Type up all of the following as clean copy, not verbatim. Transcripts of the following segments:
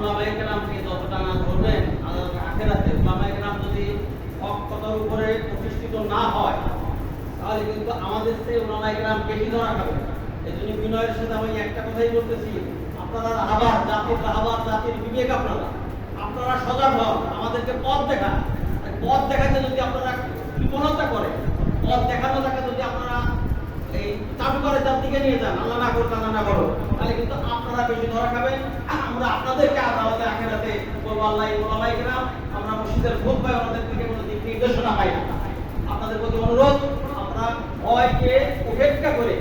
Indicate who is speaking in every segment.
Speaker 1: উলামায়ে কেরামকে যতটা না ধরবেন আখিরাতে উলামায়ে কেরাম যদি হক কথার উপরে প্রতিষ্ঠিত না হয় তাহলে কিন্তু আমাদের চেয়ে উলামায়ে কেরাম বেশি ধরা খাবে। এই জন্য বিনয়ের সাথে আমি একটা কথাই বলতেছি, আপনারা রাহাবার জাতির বিবেক, আপনারা সজাগ হন, আমাদেরকে পথ দেখান। পথ দেখাতে যদি আপনারা বিপন্নতা করে, পথ দেখানোটাকে যদি আপনারা এই চালু করে তার দিকে নিয়ে যান, আল্লাহ না করো না করো, তাহলে কিন্তু আপনারা বেশি ধরা খাবেন। আমরা আপনাদেরকে আদালতে আখেরাতে বলবো আল্লাহ ওলামায়ে কেরাম, আমরা মসজিদের ভোট পাই, আমাদের থেকে কোনো দিক নির্দেশনা পাই না। আপনাদের প্রতি অনুরোধ, আপনারা ভয়কে উপেক্ষা করে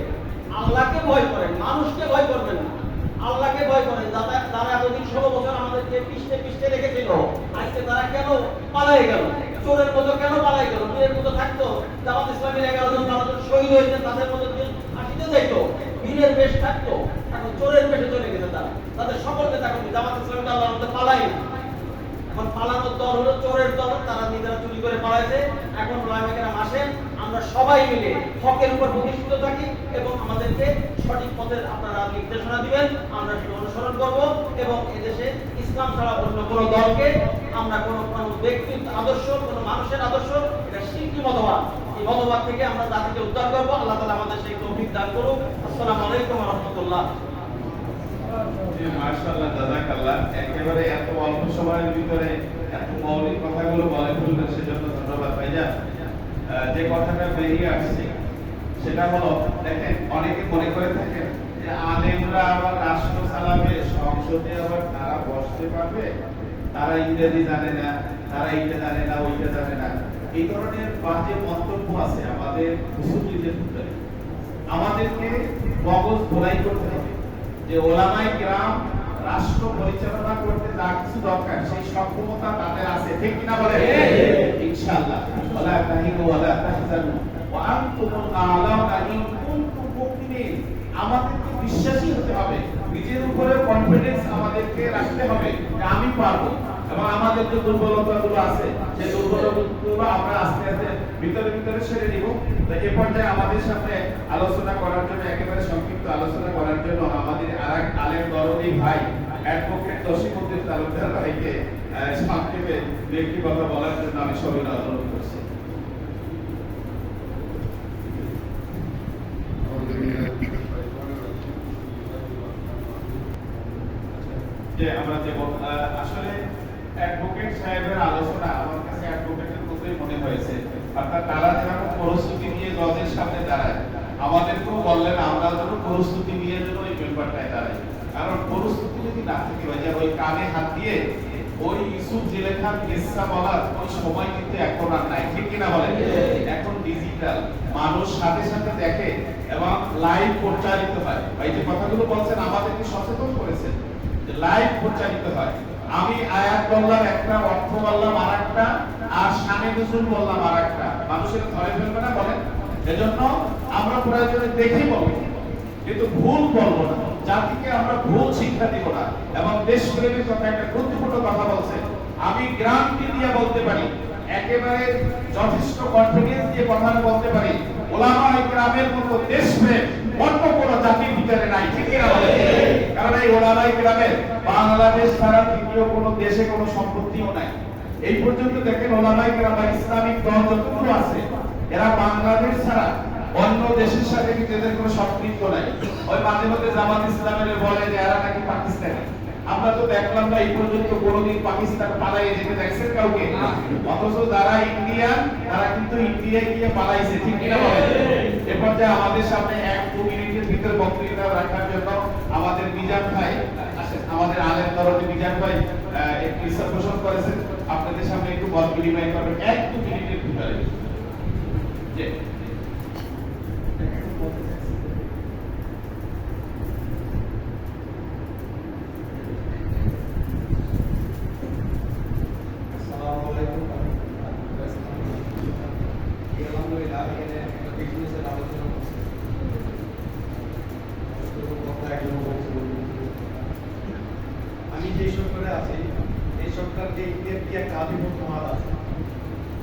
Speaker 1: আল্লাহকে ভয় করেন, মানুষকে ভয় করবেন না, আল্লাহকে ভয় করেন। তারা এতদিন 16 বছর আমাদেরকে পিষ্টে রেখেছিল, আজকে তারা কেন পালাই গেল? চোরের মতো কেন পালাই গেল? বীরের মতো থাকতো, জামাত ইসলামীর 11 জন 12 জন শহীদ হয়েছে, তাদের মতো আসিতে যাইতো, বীরের বেশ থাকতো, এখন চোরের বেশে চলে গেছে। তাদের সকলকে দেখো, জামাত ইসলামীকে আল্লাহর মধ্যে পালাই না। এখন পালানোর দল হলো চোরের দল, তারা নিজেরা চুরি করে পালাইছে। এখন ওলামায়ে কেরাম আসেন, আমরা সবাই মিলে হকের উপর প্রতিষ্ঠিত থাকি এবং আমাদেরকে সঠিক পথের আপনারা নির্দেশনা দিবেন, আমরা সেটা অনুসরণ করব এবং এদেশে ইসলাম ছাড়া অন্য কোনো দলকে আমরা কোনো ব্যক্তির আদর্শ, কোনো মানুষের আদর্শ, এটা শিরকি মতবাদ, এই মতবাদ থেকে আমরা জাতিকে উদ্ধার করব। আল্লাহ তাআলা আমাদের সেই তৌফিক দান করুন। আসসালামু আলাইকুম ওয়া রাহমাতুল্লাহ।
Speaker 2: মাশাআল্লাহ, জাযাকাল্লাহ। একেবারে এত অল্প সময়ের ভিতরে এত মৌলিক কথাগুলো বলে ফেললেন, সেজন্য ধন্যবাদ ভাইজান। যে কথাটা বেরিয়ে আসছে সেটা হলো, দেখেন অনেকে মনে করে থাকেন যে আলেমরা আবার রাষ্ট্র চালাবে, সংসদে আবার তারা বসতে পারবে, তারা ইংরেজি জানে না, তারা এইটা জানে না, ওইটা জানে না। এই ধরনের বাজে মন্তব্য আছে আমাদের মুসলিমদের ভিতরে। আমাদেরকে মগজ ধোলাই করতে হবে যে ওলামায়ে কেরাম রাষ্ট্র পরিচালনা করতে যা কিছু দরকার সেই সক্ষমতা তাদের আছে, ঠিক কিনা বলেন? ইনশাআল্লাহ। ওয়ালা তাহিনু ওয়ালা তাহজানু ওয়া আনতুমুল আ'লাউনা ইন কুনতুম মুমিনিন। আমাদেরকে বিশ্বাসী হতে হবে, নিজের উপরে কনফিডেন্স আমাদেরকে রাখতে হবে যে আমি পারবো। এবং আমাদের যে দুর্বলতাগুলো আছে সেই দুর্বলতাগুলো আমরা আস্তে আস্তে ভিতরে সেরে নিব। তো এই পর্যায়ে আমাদের সামনে আলোচনা করার জন্য, একেবারে সংক্ষিপ্ত আলোচনা করার জন্য আমাদের আরেক আলেম দরদি ভাই অ্যাডভোকেট জসিমউদ্দিন তালুকদার ভাইকে সংক্ষেপে একটি কথা বলার জন্য আমি সবিনয় অনুরোধ করছি। যে আমরা যে আসলে অ্যাডভোকেট সাহেবের আলোচনা আমার কাছে অ্যাডভোকেটের মতোই মনে হয়েছে। অর্থাৎ তারা যেরকম প্রস্তুতি নিয়ে জজের সামনে দাঁড়ায়, আমাদেরকেও বললেন আমরা যেন প্রস্তুতি নিয়ে যেন এই পেপারটায় দাঁড়াই। কারণ প্রস্তুতি যদি না থাকে ভাই, ওই কানে হাত দিয়ে ওই ইউসুফ জেলেখার কিসসা বলার ওই সময় কিন্তু এখন আর নাই, ঠিক কিনা বলেন? এখন ডিজিটাল, মানুষ সাথে সাথে দেখে এবং লাইভ প্রচারিত হয়। ভাই যে কথাগুলো বলছেন আমাদেরকে সচেতন করেছেন যে লাইভ প্রচারিত হয়। আমি আয়াত বললাম একটা, অর্থ বললাম আরেকটা, আর শানে নজুল বললাম আরেকটা, মানুষের ধরে ফেলবে না বলেন? এজন্য আমরা প্রয়োজনে দেখে বলবো, কিন্তু ভুল বলবো না, জাতিকে আমরা ভুল শিক্ষা দিব না। এবং দেশপ্রেমের কথা একটা গুরুত্বপূর্ণ কথা বলছে, আমি গ্রান্টি দিয়ে বলতে পারি, একেবারে যথেষ্ট কনফিডেন্স দিয়ে কথা বলতে পারি, ওলামায়ে কেরামের মতো দেশপ্রেম অন্য কোন জাতির ভিতরে নাই, ঠিক কিনা বলেন? কারণ এই ওলামায়ে কেরামের বাংলাদেশ ছাড়া তৃতীয় কোন দেশে কোনো সম্পত্তিও নাই। এই পর্যন্ত দেখেন ওলামায়ে কেরাম ইসলামিক দল যতগুলো আছে, এরা বাংলাদেশ ছাড়া অন্য দেশের সাথে কিন্তু এদের কোনো সম্পৃক্ত নাই। ওই মাঝে মধ্যে জামাত ইসলামের বলে যে এরা নাকি পাকিস্তানি। আমরা তো দেখলাম না এই পর্যন্ত কোনোদিন পাকিস্তান পালাইয়ে যেতে দেখছেন কাউকে? অথচ যারা ইন্ডিয়ান তারা কিন্তু ইন্ডিয়ায় গিয়ে পালাইছে, ঠিক কিনা বলেন? এ পর্যায়ে আমাদের সামনে 1-2 মিনিটের ভিতরে বক্তৃতা রাখার জন্য আমাদের মিজান ভাই আসেন, আমাদের আলেম দরদি মিজান ভাই একটু ইচ্ছা পোষণ করেছেন, আপনাদের সামনে একটু মত বিনিময় করবেন 1-2 মিনিটের ভিতরে। যে
Speaker 3: আমি যে সরকারে আছি এই সরকার যে একটা আধিপত্য হার আছে,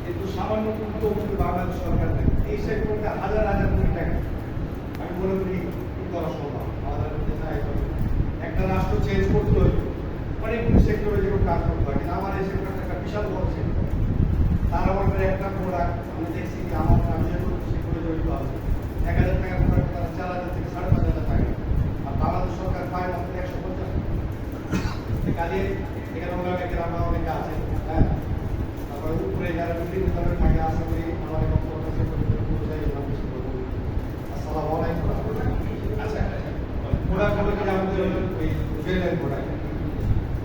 Speaker 3: কিন্তু সামান্য কিন্তু বাংলাদেশ সরকার থেকে এই সেক্টরকে হাজার হাজার কোটি টাকা আমি মনে করি করা সম্ভব। আমাদের মধ্যে একটা রাষ্ট্র চেঞ্জ করতে হইল, কোম্পানিগুলি সেক্টরে যেরকম কাজ করতে হয়, কিন্তু আমার এই সেক্টরটা একটা বিশাল বড় সেক্টর। তার আমাদের একটা প্রোডাক্ট আমি দেখছি যে আমি যেহেতু সেক্টরে জড়িত আছি, 1,000 টাকার প্রোডাক্ট তারা 4,000 থেকে 5,500 টাকা, আর বাংলাদেশ সরকার পায় মাত্র 150 টাকা। কাজে এখানে গ্রামে অনেকে আছে, হ্যাঁ, তারপরে উপরে যারা বিভিন্ন ধরনের থাকে আশা করি আমার এবং আসসালামু আলাইকুম।
Speaker 2: আচ্ছা,
Speaker 3: প্রোডাক্ট হলো কি আমাদের ওই জুয়েলারি প্রোডাক্ট,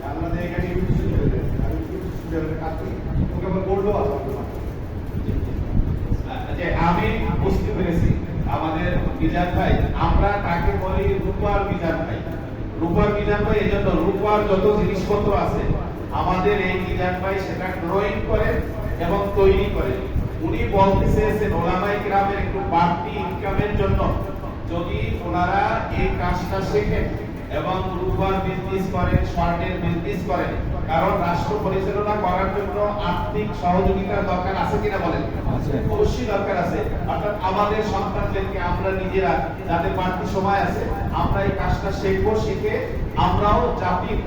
Speaker 3: আমাদের এখানে ইউটিউব জুয়েলারি, আমি ইউটিউব জুয়েলারি কাজ করি, ওকে আমার গোল্ডও আছে।
Speaker 2: যে আমি বুঝতে পেরেছি আমাদের মিজান ভাই, আমরা তাকে বলি রূপার মিজান ভাই। রূপার মিজান ভাই এই জন্য, রূপার যত জিনিসপত্র আছে আমাদের এই মিজান ভাই সেটা ড্রয়িং করে এবং তৈরি করে। উনি বলতে চেয়েছেন ওলামায়ে কেরামের একটু বাড়তি ইনকামের জন্য যদি ওনারা এই কাজটা শেখেন এবং রূপার বিজনেস করেন, স্বর্ণের বিজনেস করেন, কারণ রাষ্ট্র পরিচালনা করার জন্য আর্থিক সহযোগিতার দরকার আছে কিনা বলেন? অবশ্যই দরকার আছে। অর্থাৎ আমাদের সন্তানদেরকে আমরা নিজেরা, যাদের বাড়তি সময় আছে, আমরা এই কাজটা শিখবো, শিখে আমরাও জাতির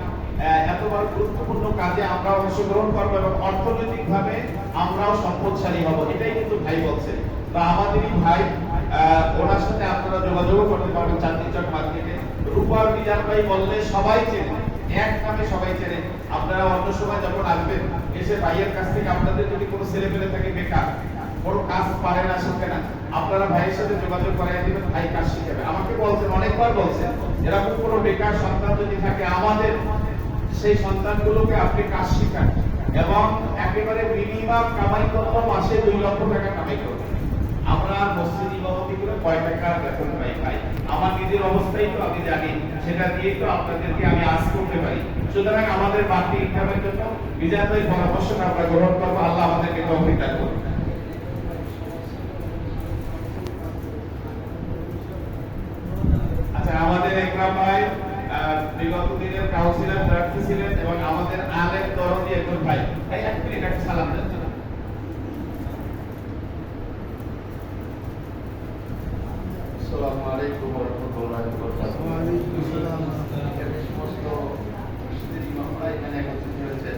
Speaker 2: এত বড় গুরুত্বপূর্ণ কাজে আমরা অংশগ্রহণ করবো এবং অর্থনৈতিকভাবে আমরাও সম্পদশালী হব। এটাই কিন্তু ভাই বলছে। তো আমাদেরই ভাই, ওনার সাথে আপনারা যোগাযোগ করতে পারবেন চাঁদনীচক মার্কেটে। রূপার মিজান ভাই বললে সবাই চেনে, এক নামে সবাই চেনে। আপনারা অন্য সময় যখন আসবেন, এসে ভাইয়ের কাছ থেকে আপনাদের যদি কোনো ছেলে পেলে থাকে বেকার, কোনো কাজ পারে না, শিখে না, আপনারা ভাইয়ের সাথে যোগাযোগ করাই দিবেন, ভাই কাজ শিখাবে। আমাকে বলছেন, অনেকবার বলছেন, এরকম কোনো বেকার সন্তান যদি থাকে আমাদের সেই সন্তানগুলোকে আপনি কাজ শিখান এবং একেবারে মিনিমাম কামাই করতে মাসে 2 লক্ষ টাকা কামাই করবেন। আমরা মসজিদ ইমামতি করে কয় টাকা বেতন পাই ভাই? আমার নিজের অবস্থাই তো আমি জানি, সেটা দিয়ে তো আপনাদেরকে আমি আজ করতে পারি। সুতরাং আমাদের বাড়তি ইনকামের জন্য মিজান ভাই পরামর্শটা আমরা গ্রহণ করবো। আল্লাহ আমাদেরকে তৌফিক দান করুন। আচ্ছা, আমাদের একরাম ভাই বিগত দিনের কাউন্সিলর প্রার্থী ছিলেন এবং আমাদের আলেম দরদি একজন ভাই। এই এক মিনিট একটা সালাম দেন।
Speaker 4: আসসালামু আলাইকুম ওয়া রাহমাতুল্লাহি ওয়া বারাকাতুহু। ওয়া আলাইকুম আসসালাম। এখানে সমস্ত মসজিদের ইমামরা এখানে একত্রিত হয়েছে।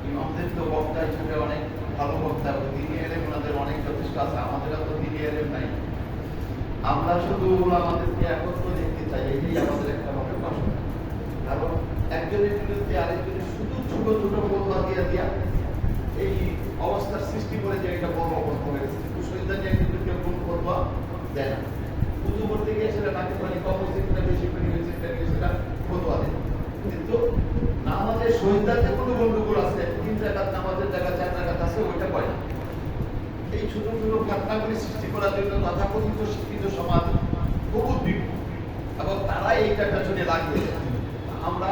Speaker 4: ইমামদের তো বক্তা হিসেবে অনেক ভালো বক্তা, দিনী এলেম ওনাদের অনেক যথেষ্ট আছে, আমাদের তো দিনী এলেম নাই। আমরা শুধু আমাদেরকে একত্র দেখতে চাই, এটাই আমাদের একটা মনের বাসনা। কারণ একজনের বিরুদ্ধে আরেকজনের শুধু ছোট ছোট বদলা দিয়ে দিয়া এই অবস্থার সৃষ্টি করে যে একটা বড় অবস্থা হয়ে গেছে। শহীদদের যে কিন্তু কেউ কোন বদলা দেয় না, পুজো করতে গিয়ে সেটা নাকি পানি কম হচ্ছে কিনা বেশি পানি হয়েছে সেটা বদলা দেয়। কিন্তু নামাজের শহীদদের যে কোনো গন্ডগোল আছে, 3 রাকাত নামাজের জায়গা 4 রাকাত আছে, ওইটা পায় না। এই ছোট ছোট ঘটনাগুলি সৃষ্টি করার জন্য তথাকথিত শিক্ষিত সমাজ খুব উদ্বিগ্ন এবং তারা এইটা পেছনে লাগিয়ে দেয়। আমরা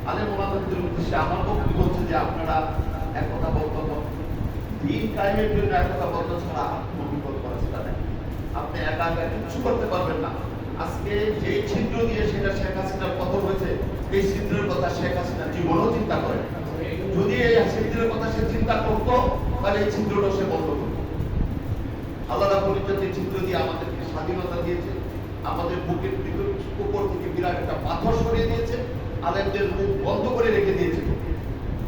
Speaker 4: আলেম ওলামাদের উদ্দেশ্যে আমার বক্তব্য হচ্ছে যে আপনারা একতা বদ্ধ দিন কায়েমের জন্য একতা বদ্ধ ছাড়া আত্মবিপদ করা সেটা নেই। আপনি একা একা কিছু করতে পারবেন না। আজকে যে ছিদ্র দিয়ে সেটা শেখ হাসিনার পতন হয়েছে, এই ছিদ্রের কথা শেখ হাসিনা জীবনেও চিন্তা করেন। যদি এই ছিদ্রের কথা সে চিন্তা করতো তাহলে এই ছিদ্রটা সে বন্ধ করতো। আল্লাহ রাব্বুল ইজ্জত এই ছিদ্র দিয়ে আমাদেরকে স্বাধীনতা দিয়েছে, আমাদের বুকের উপর থেকে বিরাট একটা পাথর সরিয়ে দিয়েছে, আলেমদের মুখ বন্ধ করে রেখে দিয়েছে।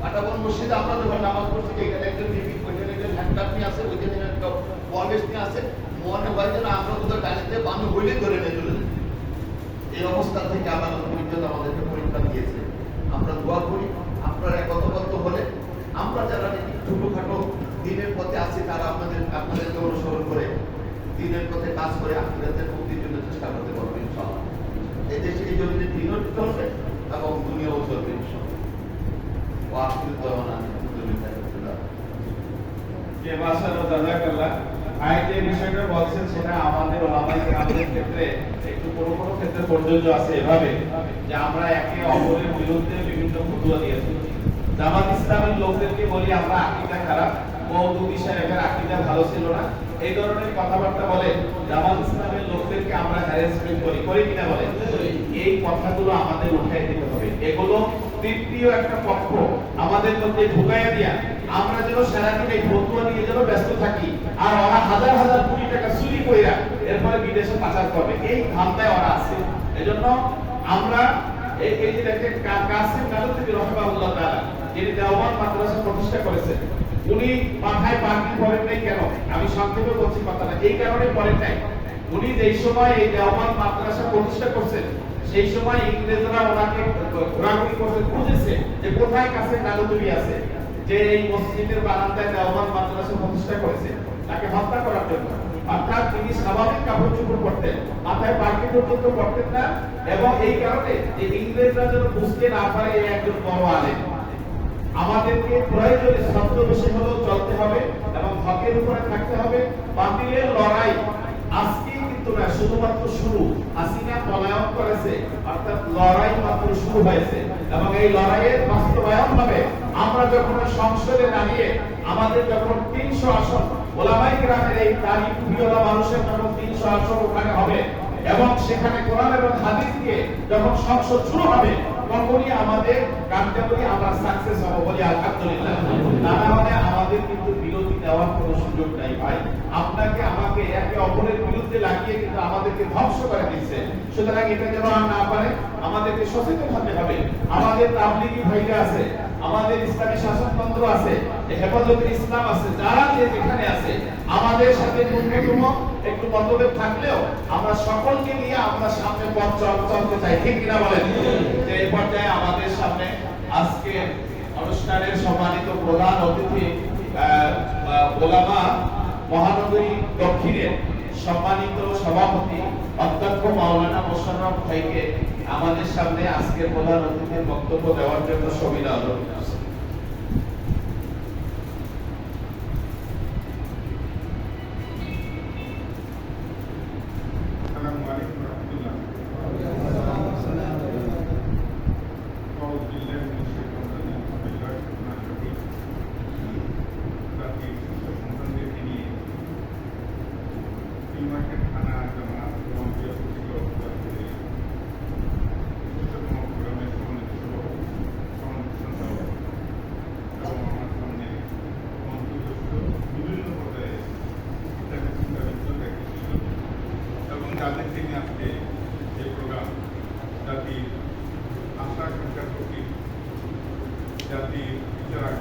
Speaker 4: কাটাবন মসজিদে আমরা যখন নামাজ পড়ছি, এখানে একজন বিবি, ওইখানে একজন হ্যান্ডকাপ নিয়ে আসে, ওইখানে একটা ওয়ালেস নিয়ে আসে, মনে হয় যেন আমরা তোদের গাড়িতে বানু হইলে ধরে নিয়ে চলে যাই। এই অবস্থা থেকে আল্লাহ রাব্বুল ইজ্জত আমাদেরকে পরিত্রাণ দিয়েছে। আমরা দোয়া করি আপনারা একতাবদ্ধ হলে আমরা যারা ছোটখাটো দিনের পথে আছি তারা আপনাদেরকে অনুসরণ করে দিনের পথে কাজ করে আখিরাতের মুক্তির জন্য চেষ্টা করতে পারবে ইনশাআল্লাহ। এই দেশে এই জন্য দিনও চলবে এবং দুনিয়াও চলবে ইনশাআল্লাহ। ওয়াকিল দওয়ানা আলহামদুলিল্লাহ।
Speaker 2: যে মাশাআল্লাহ, জাযাকাল্লাহ। ভাই যে বিষয়টা বলছেন সেটা আমাদের ওলামায়ে কেরামদের ক্ষেত্রে একটু কোনো ক্ষেত্রে প্রযোজ্য আছে এভাবে যে আমরা একে অপরের বিরুদ্ধে বিভিন্ন ফতোয়া দিয়ে থাকি। জামাত ইসলামের লোকদেরকে বলি আমরা আকীদা খারাপ, মওদুদী সাহেবের আকীদা ভালো ছিল না, এই ধরনের কথাবার্তা বলে জামাত ইসলামের লোকদেরকে আমরা হ্যারাসমেন্ট করি কিনা বলে? এই কথাগুলো আমাদের উঠাই দিতে হবে। এগুলো তৃতীয় একটা পক্ষ আমাদের মধ্যে ঢুকাইয়া দিয়া আমরা যেন সারাদিন এই ফতোয়া নিয়ে যেন ব্যস্ত থাকি, আর ওরা হাজার হাজার কোটি টাকা চুরি কইরা এরপরে বিদেশে পাচার করবে, এই ধান্দায় ওরা আছে। এজন্য আমরা এই যে দেখেন কাসিম নানুতুবি রাহিমাহুল্লাহ তাআলা যিনি দেওবন্দ মাদ্রাসা প্রতিষ্ঠা করেছেন, উনি মাথায় পাগড়ি পরেন নাই কেন? আমি সংক্ষেপে বলছি কথাটা, এই কারণে পরেন নাই, উনি যেই সময় এই দেওবন্দ মাদ্রাসা প্রতিষ্ঠা করছেন সেই সময় ইংরেজরা ওনাকে ঘোরাঘুরি করতে খুঁজেছে যে কোথায় কাসিম নানুতুবি আছে, যে এই মসজিদের বারান্দায় দেওবন্দ মাদ্রাসা প্রতিষ্ঠা করেছে, তাকে হত্যা করার জন্য। অর্থাৎ তিনি স্বাভাবিক কাপড় চোপড় পরতেন, মাথায় পাগড়ি পর্যন্ত পরতেন না, এবং এই কারণে যে ইংরেজরা যেন বুঝতে না পারে এই একজন বড় আলেম। আমাদেরকে প্রয়োজনে ছদ্মবেশে হলেও চলতে হবে এবং হকের উপরে থাকতে হবে। বাতিলের লড়াই আজকেই কিন্তু না, শুধুমাত্র শুরু। হাসিনা পলায়ন করেছে, অর্থাৎ লড়াই মাত্র শুরু হয়েছে, এবং এই লড়াইয়ের বাস্তবায়ন হবে আমরা যখন সংসদে দাঁড়িয়ে আমাদের যখন 300 আসন ওলামায়ে কেরামের এই দাড়ি টুপিওয়ালা মানুষের যখন 300 আসন ওখানে হবে এবং সেখানে কোরআন এবং হাদিস দিয়ে যখন সংসদ শুরু হবে, তখনই আমাদের কার্যাবলী আমরা সাকসেস হব বলি আলহামদুলিল্লাহ। না মানে আমাদের কিন্তু বিরতি দেওয়ার কোনো সুযোগ নাই ভাই। আপনাকে আমাকে একে অপরের বিরুদ্ধে লাগিয়ে কিন্তু আমাদেরকে ধ্বংস করে দিচ্ছে। সুতরাং এটা যেন আর না পারে, আমাদেরকে সচেতন হতে হবে। আমাদের তাবলিগি ভাইরা আছে, আমাদের ইসলামী শাসনতন্ত্র আছে, হেফাজতে ইসলাম আছে, যারা যে যেখানে আছে আমাদের সাথে ন্যূনতম একটু মতভেদ থাকলেও আমরা সকলকে নিয়ে আমরা সামনে পথ চলতে চাই, ঠিক কিনা বলেন? যে এই পর্যায়ে আমাদের সামনে আজকে অনুষ্ঠানের সম্মানিত প্রধান অতিথি ওলামা মহানগরী দক্ষিণের সম্মানিত সভাপতি অধ্যক্ষ মাওলানা মোশাররফ ভাইকে আমাদের সামনে আজকের প্রধান অতিথির বক্তব্য দেওয়ার জন্য সবিনয় অনুরোধ করছি।
Speaker 5: আসসালামু আলাইকুম ওয়া রাহমাতুল্লাহ। আউযু বিল্লাহি মিনাশ শাইতানির রাজিম। বিসমিল্লাহির রহমানির রহিম। জাতির সুস্থ সন্তানদেরকে নিয়ে নিউ মার্কেট থানা জামাত এবং বিএসপি অফিসে উচ্চতম প্রোগ্রামের সম্মানিত সভাপতি, সম্মানিত সঞ্চালক এবং আমার সামনে মন্ত্রিসদস্য, বিভিন্ন পর্যায়ে ইসলামী চিন্তাবিদ এবং যাদের থেকে আজকে এই প্রোগ্রাম জাতির আশা আকাঙ্ক্ষার প্রতি জাতির বিচারক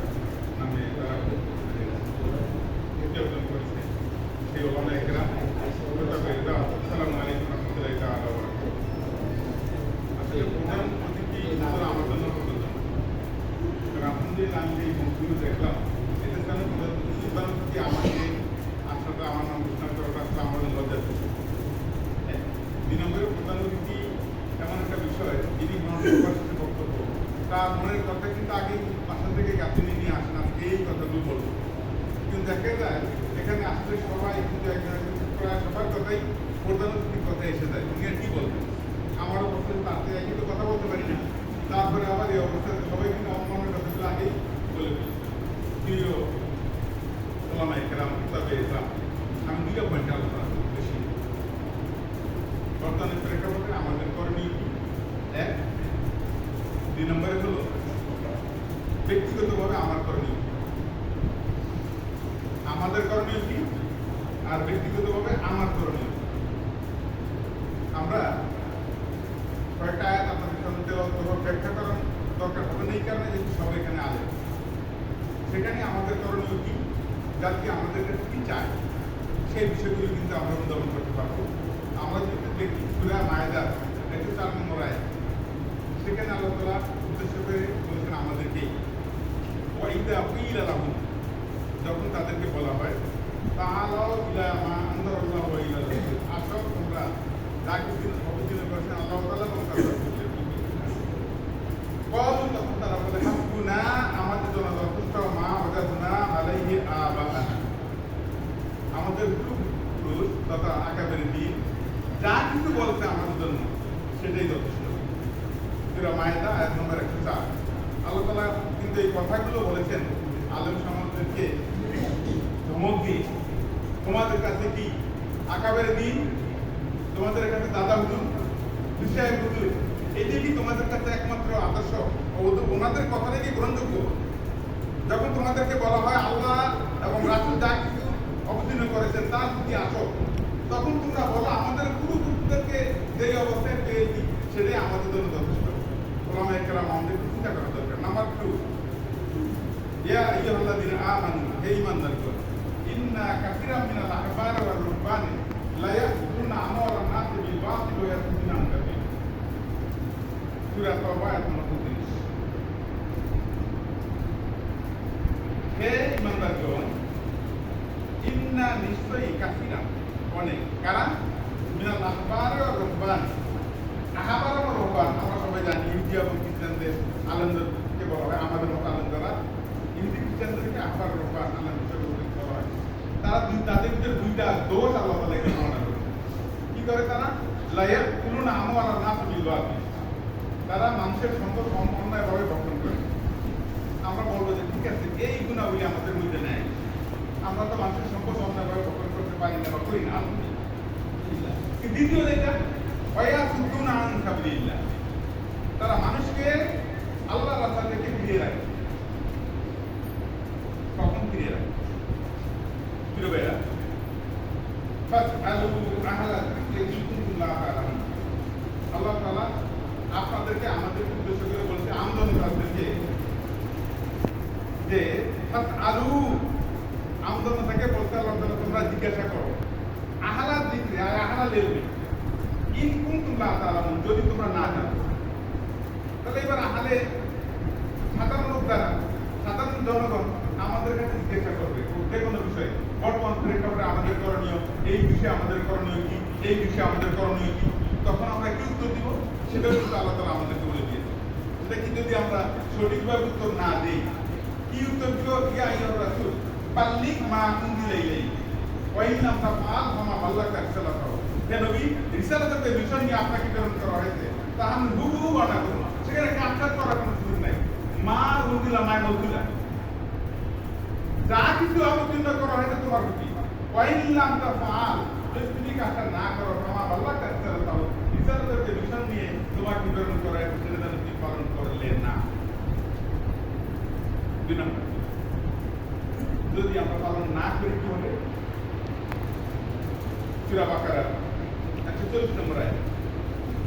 Speaker 5: নামে তারা উদযাপন করেছে, সেই ওলামায়ে কেরাম, আসসালামু আলাইকুম ওয়া রাহমাতুল্লাহি ওয়া বারাকাতুহু। আসলে প্রধান অতিথি আমার জন্য প্রযোজ্য, আলহামদুলিল্লাহ আমি এই মন্ত্রীগুলো দেখলাম, এদের কারণে প্রধান অতিথি আমাকে আসলে আমার নাম ঘোষণা করাটা আসলে আমার লজ্জা। 2 নম্বরের প্রধান অতিথি এমন একটা বিষয়, যিনি মানুষের সাথে বক্তব্য, তার মনের কথা কিন্তু আগে বাসা থেকে গাঁথনি নিয়ে আসেন, আজকে এই কথাগুলো বলবো। কিন্তু দেখা যায় এখানে আসলে সবাই কিন্তু প্রায় সবার কথাই প্রধান অতিথির কথা এসে যায়, উনি আর কি বলবেন। আমার অবস্থায় তাতে কিন্তু কথা বলতে পারি না, তারপরে আবার এই অবস্থায় সবাই কিন্তু অন্যান্য কথাগুলো আগেই বলে ফেলি। প্রিয় ওলামায়ে কেরাম, তবে আমি 2টা পয়েন্ট আলোচনা করতে বেশি। বর্তমানে প্রেক্ষাপটে আমাদের করণীয় কি? 1, 2 নম্বরে হলো ব্যক্তিগতভাবে আমার করণীয়, আমাদের করণীয় কি, আর ব্যক্তিগতভাবে আমার করণীয়। আমরা কয়েকটা আয়াত আপনাদের সামনে ব্যাখ্যা করার দরকার হবে না, এই কারণে যে সব এখানে আলেন। সেখানে আমাদের করণীয় কি, জাতি আমাদের কাছে কি চায়, সেই বিষয়গুলো কিন্তু আমরা অনুধাবন করতে পারবো। আমরা যদি দেখি সূরা মায়েদার 104 নম্বর আয়াত, সেখানে আল্লাহ তাআলা উদ্দেশ্য করে বলেছেন আমাদেরকেই, ওয়াইদা কিলা লাহুম, যখন তাদেরকে বলা হয় তাআলাউ ইলা মা আনজালাল্লাহু ওয়া ইলা রাসূল, আসো তোমরা যা কিছু অবতীর্ণ করেছেন আল্লাহ তাআলা এবং তার রাসূলের দিকে। ক্বালু, তখন তারা বলে হাসবুনা, আমাদের জন্য যথেষ্ট, মা ওয়াজাদনা আলাইহি আবানা, আমাদের পূর্বপুরুষ তথা আকাবের দিন যা কিছু বলছে আমাদের জন্য সেটাই যথেষ্ট। সূরা মায়েদা আয়াত নম্বর 104। আল্লাহ তাআলা কিন্তু এই কথাগুলো বলেছেন আলেম সমাজদেরকে ধমক দিয়ে, তোমাদের কাছে কি আকাবের দিন, তোমাদের কাছে দাদা হুজুর, বিষয় হুজুর, এটাই কি তোমাদের কাছে একমাত্র আদর্শ, ওনাদের কথাটাই কি গ্রহণযোগ্য? যখন তোমাদেরকে বলা হয় আল্লাহ এবং রাসূল যা কিছু অবতীর্ণ করেছেন তার প্রতি আসো, তখন তোমরা বলো আমাদের পূর্বপুরুষদেরকে যেই অবস্থায় পেয়েছি সেটাই আমাদের জন্য যথেষ্ট। ওলামায়ে কেরাম আমাদের চিন্তা করা দরকার। নাম্বার 2, ইয়া আইয়ুহাল্লাযীনা আমানু, হে ঈমানদারগণ, ইন্না কাসীরাম মিনাল আহবারি ওয়ার রুহবানি লা ইয়াকুলুনা আমওয়ালান নাসি বিল বাতিল ওয়া ইয়াসুদ্দুনা আন সাবিল। সূরা তাওবা আয়াত নম্বর 29। হে ঈমানদারগণ, ইন্না নিশ্চয়ই কাসীরাম অনেক, কারা? মিনাল আহবারি ওয়ার রুহবানি, আহবার এবং রুহবান আমরা সবাই জানি ইহুদি এবং খ্রিস্টানদের আলেমদেরকে বলা হয়, আমাদের মতো আলেমদারা ইহুদি খ্রিস্টানদেরকে আহবার রুহবান আলেম হিসেবে উল্লেখ করা হয়। তাদের ভিতরে দুইটা দোষ আল্লাহ তাআলা এখানে বর্ণনা করেছেন। কি করে তারা? লা ইয়াকুলুনা আমওয়ালান নাস বিল বাতিল, তারা মানুষের সম্পদ অন্যায়ভাবে ভক্ষণ করে। আমরা বলবো যে ঠিক আছে, এই গুণাবলী আমাদের মধ্যে নেই, আমরা তো মানুষের সম্পদ অন্যায়ভাবে ভক্ষণ করতে পারি না বা করি না, আলহামদুলিল্লাহ। দ্বিতীয় যেটা, ওয়ায়াসুদ্দুনা আন সাবিলিল্লাহ, তারা মানুষকে আল্লাহর রাস্তা থেকে ফিরিয়ে রাখে। কখন ফিরিয়ে রাখে? প্রিয় ভাইরা, ফাসআলু আহলা যিকরি ইন কুনতুম লা তা'লামুন। আল্লাহ তাআলা আপনাদেরকে আমাদের উদ্দেশ্য করে বলছে, আমজনতাদেরকে, যে ফাসআলু, আমজনতাকে বলতে আল্লাহ তাআলা তোমরা জিজ্ঞাসা করো, আহলা যিকরি, আহলা ইলমি, ইন কুনতুম লা তা'লামুন, যদি তোমরা না জানো। তাহলে এবার আহলে সাধারণ লোক দ্বারা, সাধারণ জনগণ আমাদের কাছে জিজ্ঞাসা করবে যে কোনো বিষয়ে, বর্তমান প্রেক্ষাপটে আমাদের করণীয়, এই বিষয়ে আমাদের করণীয় কি, এই বিষয়ে আমাদের করণীয় কি, তখন আমরা কি উত্তর দিব সেটাও কিন্তু আল্লাহ তাআলা আমাদেরকে বলে দিয়েছে। সেটা কি যদি আমরা সঠিকভাবে উত্তর না দিই, কি উত্তর দিব? ইয়া আইয়ুহার রাসূল বাল্লিগ মা উনজিলা ইলাইক ওয়া ইন লাম তাফআল ফামা বাল্লাগতা রিসালাতাহু। হে নবী, রিসালাতের বিষয় নিয়ে আপনাকে প্রেরণ করা হয়েছে, তা আপনি হুবহু বর্ণনা করুন, সেখানে কাটছাঁট করার কোনো সুযোগ নাই। মা উনজিলা মা মউজিলা, যা কিছু অবতীর্ণ করা হয়েছে তোমার প্রতি, ওয়া ইন লাম তাফআল, যদি তুমি কাজটা না করো, ফামা বাল্লাগতা রিসালাতাহু, রিসালাতের বিষয় নিয়ে তোমাকে প্রেরণ করা হয়েছে সেটা যেন তুমি পালন করলে না। 2 নম্বর, যদি আমরা পালন না করি কি হবে? সূরা বাকারা 140 নম্বর আয়াত,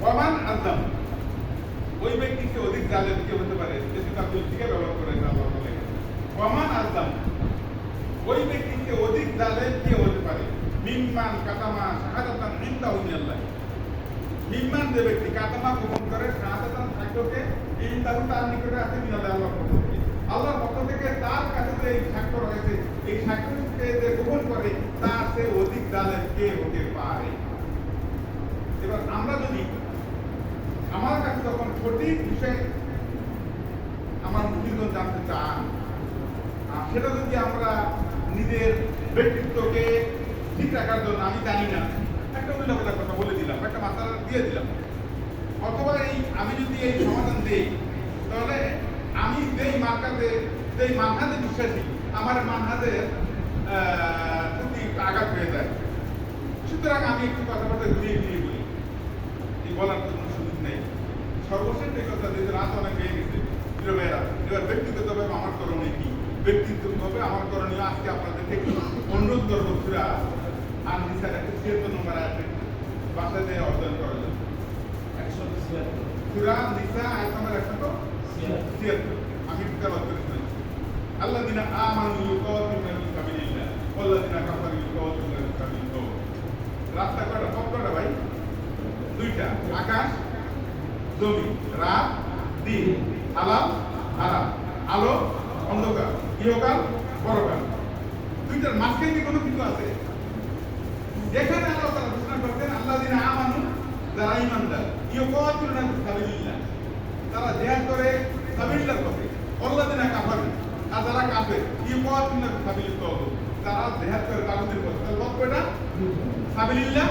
Speaker 5: ওয়ামান আযলাম, ওই ব্যক্তিকে অধিক জালেম কে হতে পারে? যেটা আব্দুল থেকে ব্যবহার করেছে আল্লাহ তাআলা। ওয়ামান আযলাম, ওই ব্যক্তিকে অধিক জালেম কে হতে পারে? মিম্মান কাতামা শাহাদাতান ইনদাহু মিনাল্লাহ, মিম্মান যে ব্যক্তি কাতামা গোপন করে শাহাদাতান সাক্ষ্যকে ইনদাহু তার নিকটে আছে মিনাল্লাহ, আল্লাহর পক্ষ থেকে। আল্লাহর পক্ষ থেকে তার কাছে যে এই সাক্ষ্য রয়েছে, এই সাক্ষ্যকে যে গোপন করে, তার সে অধিক জালেম কে হতে পারে? এবার আমরা যদি আমার কাছে যখন সঠিক বিষয় আমার মুসলিমগণ জানতে চান, সেটা যদি আমরা নিজের ব্যক্তিত্বকে ঠিক রাখার জন্য, আমি জানি না, একটা উল্লেখের কথা বলে দিলাম, একটা মাসালা দিয়ে দিলাম, অথবা আমি যদি এই সমাধান দিই, তাহলে আমি যেই মানহাজে বিশ্বাসী, আমার মানহাজের প্রতি আঘাত হয়ে যায়। সুতরাং আমি একটু কথাবার্তা ঘুরিয়ে ঘুরিয়ে বলি, এই বলার তো কোনো সুযোগ নেই। সর্বশেষ এই কথা যেহেতু রাত অনেক হয়ে গেছে, প্রিয় ভাইয়েরা, এবার ব্যক্তিগতভাবে আমার করণীয় কি, ব্যক্তিগতভাবে আমার করণীয় আজকে আপনাদেরকে একটু অনুরোধ করবো, সূরা আন-নিসার 176 নম্বর আয়াতে বাসায় দিয়ে অধ্যয়ন করার জন্য। সূরা আন-নিসা আয়াত নম্বর 176, আমি একটু তেলাওয়াত করে শোনাচ্ছি। আল্লাযীনা আমানু ইউকাতিলুনা ফি সাবিলিল্লাহ ওয়াল্লাযীনা কাফারু ইউকাতিলুনা ফি সাবিলিত। রাস্তা কয়টা? পথ কয়টা ভাই? 2টা, আকাশ জমি, রাত দিন, হালাল হারাম, আলো অন্ধকার, ইহকাল পরকাল। 2টার মাঝখানে কি কোনো কিছু আছে? যেখানে আল্লাহ তাআলা ঘোষণা করতেন আল্লাযীনা আমানু, যারা ঈমানদার, ইউকাতিলুনা ফি সাবিলিল্লাহ, তারা জিহাদ করে সাবিলিল্লাহর পথে, ওয়াল্লাযীনা কাফারু, আর যারা কাফের, ইউকাতিলুনা ফি সাবিলিত, তারা জিহাদ করে তাগুতের পথে। তাহলে পথ কয়টা? সাবিলিল্লাহ,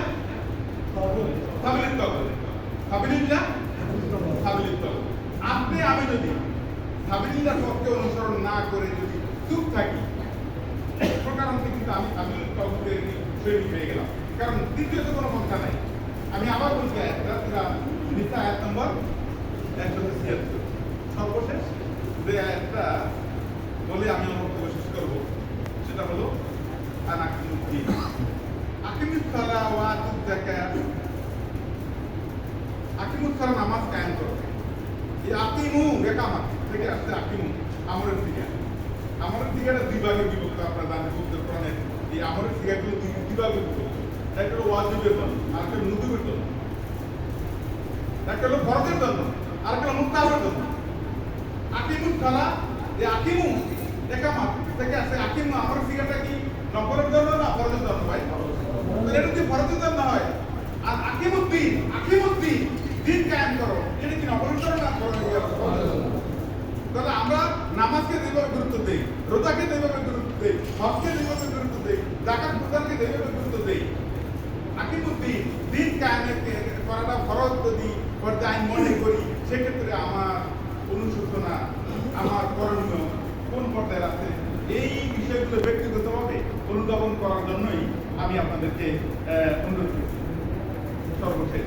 Speaker 5: সাবিলিত, সাবিলিল্লাহ, সাবিলিত। আপনি আমি যদি সাবিলিল্লাহর পথকে অনুসরণ না করে যদি চুপ থাকি, প্রকারান্তে কিন্তু আমি তাগুতের সৈনিক হয়ে গেলাম, কারণ দ্বিতীয়ত কোনো পন্থা নাই। আমি আবার বলছি, নিসা আয়াত নম্বর 176, সর্বশেষ যে আয়াতটা বলে আমি আমার বক্তব্য শেষ করবো, সেটা হলো আকিমুস সালাহ ওয়া আতুজ যাকাত, আকিমুস সালাহ, নামাজ কায়েম করো, এই আকিমু একামাত থেকে আসছে আকিমু আমরের দিকে। আমরের দিকেটা দুই ভাগে বিভক্ত, আপনারা জানেন পবিত্র কোরআনে এই আমরের দিকগুলো দুই ভাগে বিভক্ত। একটা হলো ওয়াজিবের জন্য, আর একটা হলো নুদুবের জন্য। একটা হলো ফরজের জন্য, আর একটা হলো মুস্তাহাবের জন্য। আকিমু সালা, এই আকিমু একামাত থেকে আসছে আকিমু আমরের দিকেটা কি নফলের জন্য না ফরজের জন্য ভাই? তাহলে এটা যদি ফরজের জন্য হয়, আর আকিমুদ্দিন দিন কায়েম করো, এটা কি নফলের জন্য না ফরজের জন্য? তাহলে আমরা নামাজকে যেভাবে গুরুত্ব দেই, রোজাকে যেভাবে গুরুত্ব দেই, হজকে যেভাবে গুরুত্ব দেই, যাকাত প্রদানকে যেভাবে গুরুত্ব দেই, আকিমুদ্দিন দিন কায়েম করাটা ফরজ যদি করতে আমি মনে করি, সেক্ষেত্রে আমার অনুশোচনা, আমার করণীয় কোন পর্যায়ে আছে, এই বিষয়গুলো ব্যক্তিগতভাবে অনুধাবন করার জন্যই আমি আপনাদেরকে অনুরোধ করছি। সর্বশেষ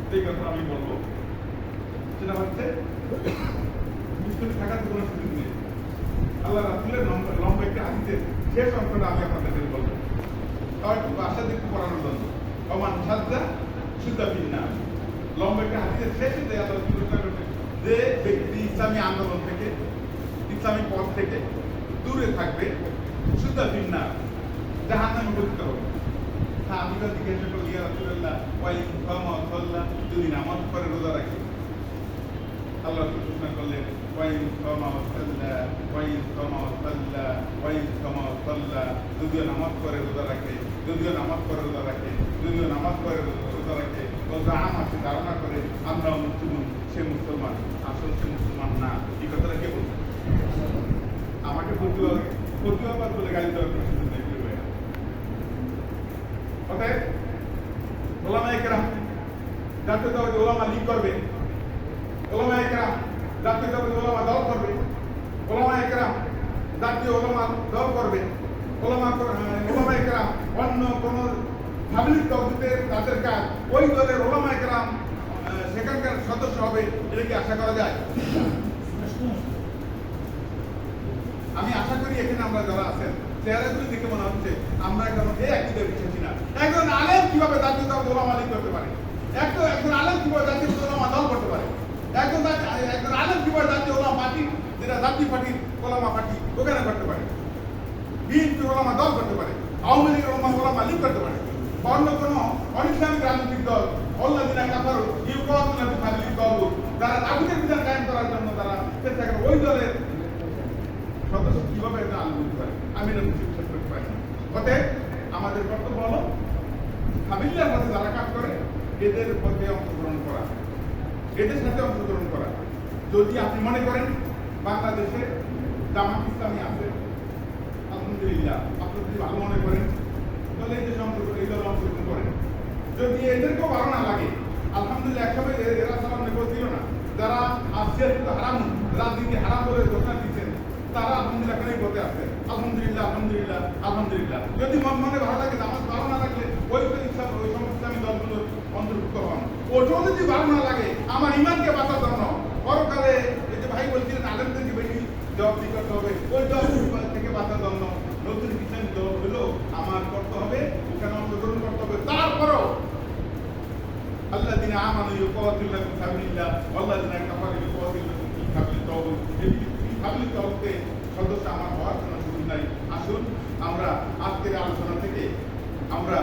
Speaker 5: যে কথা আমি বলবো সেটা হচ্ছে মুসলিম থাকার কোনো সুযোগ নেই। আল্লাহ রাসূলের লম্বা একটা হাদিসের শেষ অংশটা আমি আপনাদেরকে বলবো, তাও একটু আশা একটু পড়ানোর জন্য। অমান সাজ্জা সুদ্দা বিন্না, লম্বা একটা হাদিসের শেষে যে আল্লাহ যে ব্যক্তি ইসলামী আন্দোলন থেকে, ইসলামী পথ থেকে দূরে থাকবে, সুদ্দা বিন্না, জাহান্নামে পতিত হবে। হ্যাঁ, আমি তো জিজ্ঞাসা করি ইয়া রাসূলুল্লাহ ওয়াই ফামা সাল্লাহ, যদি নামাজ পড়ে রোজা রাখে, আল্লাহ ঘোষণা করলেন যদিও নামাজ পড়ে রোজা রাখে, যদিও নামাজ পড়ে রোজা রাখে, যদিও নামাজ পড়ে রোজা রাখে, আছে ধারণা করে আমরা মুসলমান, সে মুসলমান, আসল সে মুসলমান না। এই কথাটা কে বলছে? আমাকে প্রতিবাদ বলে গালি দেওয়ার প্রশ্ন নেই। অতএব ওলামায়ে কেরাম জাতীয়তাবাদী ওলামা লীগ করবে, ওলামায়ে কেরাম জাতীয়তাবাদী ওলামা দল করবে, ওলামায়ে কেরাম জাতীয় ওলামা দল করবে, ওলামায়ে কেরাম অন্য কোন পাবলিক দলতে তাদের কাজ, ওই দলের ওলামায়ে কেরাম সেখানকার সদস্য হবে, এটা কি আশা করা যায়? আমি আশা করি এখানে আমরা যারা আছেন চেহারাগুলো দেখে মনে হচ্ছে আমরা এখন এই একদিকে বিশ্বাসী না। একজন আলেম কিভাবে জাতীয়তাবাদী ওলামা লীগ করতে পারে? একজন আলেম কিভাবে জাতীয় ওলামা দল করতে পারে? একজন আলেম কিভাবে জাতীয় ওলামা পার্টি, যেটা জাতীয় পার্টির ওলামা পার্টি, ওখানে করতে পারে? বিএনপি ওলামা দল করতে পারে, আওয়ামী লীগের ওলামা লীগ করতে পারে, অন্য কোনো অনিসলামিক রাজনৈতিক দল অল্লাদিনা কাফার ইউকাতুল ফাজিল দল যারা তাগুতের বিধান কায়েম করার জন্য তারা চেষ্টা করে, ওই দলের সদস্য কিভাবে এটা আলোচনা করতে পারে? আমি এটা বিশ্বাস করতে পারি না। অতএব আমাদের কর্তব্য হলো হাবিল্লার সাথে যারা কাজ করে এদের পথে অংশগ্রহণ করা, এদের সাথে অংশগ্রহণ করা। যদি আপনি মনে করেন বাংলাদেশে জামাত ইসলামী আছে, আলহামদুলিল্লাহ, আপনি যদি ভালো মনে করেন তাহলে এই দেশে অংশগ্রহণ করেন। যদি এদেরকেও ভালো না লাগে, আলহামদুলিল্লাহ, একসময় এরা সালাম নেব ছিল না, যারা আসিয়ার হারাম রাজনীতি হারাম বলে ঘোষণা দিচ্ছেন, তারা আলহামদুলিল্লাহ এখানেই বলতে আসছে আলহামদুলিল্লাহ আলহামদুলিল্লাহ আলহামদুলিল্লাহ। যদি মনে ভালো লাগে, আমার ভালো না লাগলে ওই সমস্ত ইসলামী দলগুলোর অন্তর্ভুক্ত হন। ওটাও যদি ভালো না লাগে, আমার ইমানকে বাঁচার জন্য পরকালে এই যে ভাই বলছিলেন আলেমদেরকে বেশি জবাব করতে হবে, ওই জবাব থেকে বাঁচার জন্য নতুন ইসলামী দল হলেও আমার করতে হবে, ওখানে অংশগ্রহণ করতে হবে। তারপরও আল্লাযিনা আমানু ইউকাতিলুনা ফি সাবিলিল্লাহ ওয়াল্লাযিনা কাফারু ইউকাতিলুনা ফি সাবিলিত তাগুত। এই সাবিলিত তাগুতে সদস্য আমার হওয়ার কোনো সুযোগ নাই। আসুন আমরা আজকের আলোচনা থেকে আমরা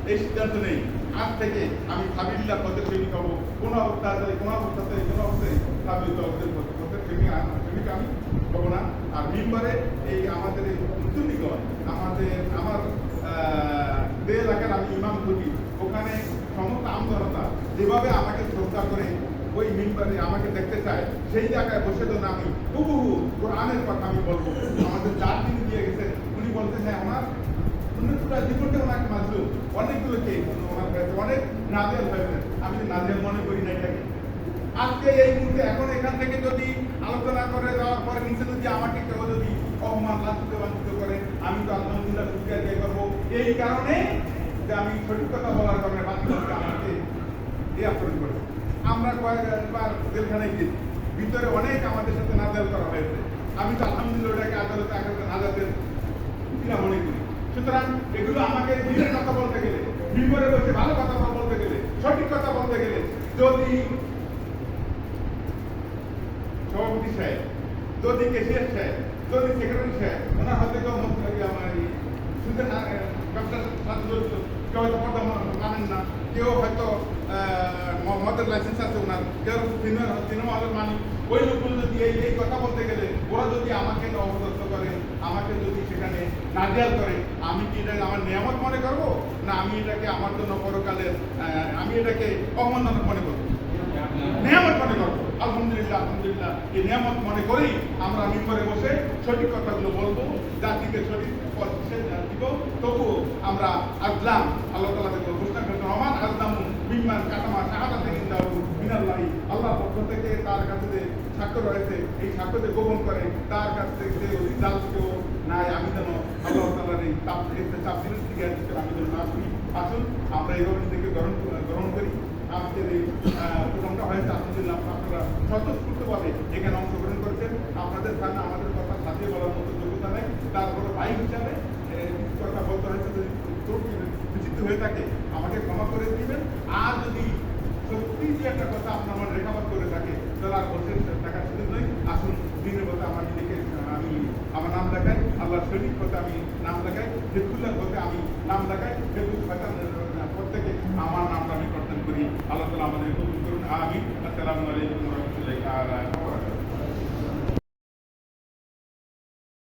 Speaker 5: এই সিদ্ধান্ত নেই, আজ থেকে আমি সাবিলিল্লাহ পথে সৈনিক হব। কোনো অবস্থাতে সাবিলিত তাগুতের পথে সৈনিক আমি হব না। আর মিম্বরে এই আমাদের এই মুসলিমগণ আমার যে এলাকার আমি ইমাম করি, ওখানে সমস্ত আমজনতা যেভাবে আমাকে শ্রদ্ধা করে ওই মিম্বরে আমাকে দেখতে চায়, সেই জায়গায় বসে তো আমি হুবহু কোরআনের কথা আমি বলবো। আমাদের যার তিনি দিয়ে গেছেন, উনি বলতে চাই আমার পুরা জীবনটা ওনাকে মাঝলো, অনেকগুলোকে ওনার কাছে অনেক নাজেল হয়েছে। আমি নাজেল মনে করি না এটাকে। আজকে এই মুহূর্তে এখন এখান থেকে যদি আলোচনা করে যাওয়ার পরে নিচে যদি আমাকে কেউ যদি অপমান লাঞ্ছিত বাঞ্ছিত করে, আমি তো আলহামদুলিল্লাহ শুকরিয়া দিয়ে করবো। এই কারণে যে আমি সঠিক কথা বলার কারণে বাচ্চাদেরকে আমাকে এই আচরণ করে। আমরা কয়েকবার জেলখানায় গিয়েছি, ভিতরে অনেক আমাদের সাথে নাজাল করা হয়েছে। আমি তো আলহামদুলিল্লাহ ওটাকে আদালতে নাজাতের কিনা মনে করি। সুতরাং এগুলো আমাকে দিনের কথা বলতে গেলে, মিম্বরে বসে ভালো কথা বলতে গেলে, সঠিক কথা বলতে গেলে যদি সভাপতি সাহেব, যদি কেশিয়ার সাহেব, যদি সেক্রেটারি সাহেব, ওনার হাতে কেউ আমার এই সুদের ব্যবসার সাথে জড়িত, কেউ হয়তো পর্দা মানেন না, কেউ হয়তো মদের লাইসেন্স আছে ওনার, কেউ সিনেমা হলের মালিক, ওই লোকগুলো যদি এই কথা বলতে গেলে ওরা যদি আমাকে অবদত্ত করে, আমাকে যদি সেখানে নাজিয়াল করে, আমি কি এটাকে আমার নিয়ামত মনে করবো, না আমি এটাকে আমার জন্য পরকালের আমি এটাকে অবমাননা মনে করবো? নিয়ামত মনে করবো। আলহামদুলিল্লাহ, আলহামদুলিল্লাহ, এই নিয়ামত মনে করেই আমরা মিম্বরে বসে সঠিক কথাগুলো বলবো, জাতিকে সঠিক পথ দিব। তবুও আমরা আজলাম, আল্লাহ তাআলা থেকে ঘোষণা করেছেন, রহমান আজলাম বিমান কাটামা শাহাদা থেকে মিনাল্লাহি, আল্লাহর পক্ষ থেকে তার কাছে যে সাক্ষ্য রয়েছে, এই সাক্ষ্যতে গোপন করে তার কাছ থেকে যে অধিকার কেউ নাই, আমি যেন আল্লাহ তাআলার এই চাপ জিনিস থেকে আমি যেন না শুনি। আসুন আমরা এইভাবে নিজেকে গ্রহণ করি। আজকের এই প্রোগ্রামটা হয়েছে, আলহামদুলিল্লাহ আপনারা স্বতঃস্ফূর্তভাবে এখানে অংশগ্রহণ করেছেন। আপনাদের সামনে আমাদের কথা সাজিয়ে বলার মতো যোগ্যতা নেই, তারপরে ভাই হিসাবে কিছু কথা বলতে হয়েছে, যদি বিচিত্র হয়ে থাকে আমাকে ক্ষমা করে দিবেন। আর যদি সত্যি যে একটা কথা আপনার মনে রেখাপাত করে থাকে, তাহলে আর বলতে টাকার সুযোগ নেই। আসুন দিনের পথে আমার নিজেকে আমি আমার নাম দেখাই, আল্লাহর শরীফ পথে আমি নাম দেখাই, হেফুল্লার পথে আমি নাম দেখাই, হেফুল প্রত্যেকে আমার নামটা আমি কর্তন করি। আল্লাহ তাআলা আমাদের কবুল করুন। আমিন। আসসালামু আলাইকুম ওয়া রাহমাতুল্লাহি তাআলা।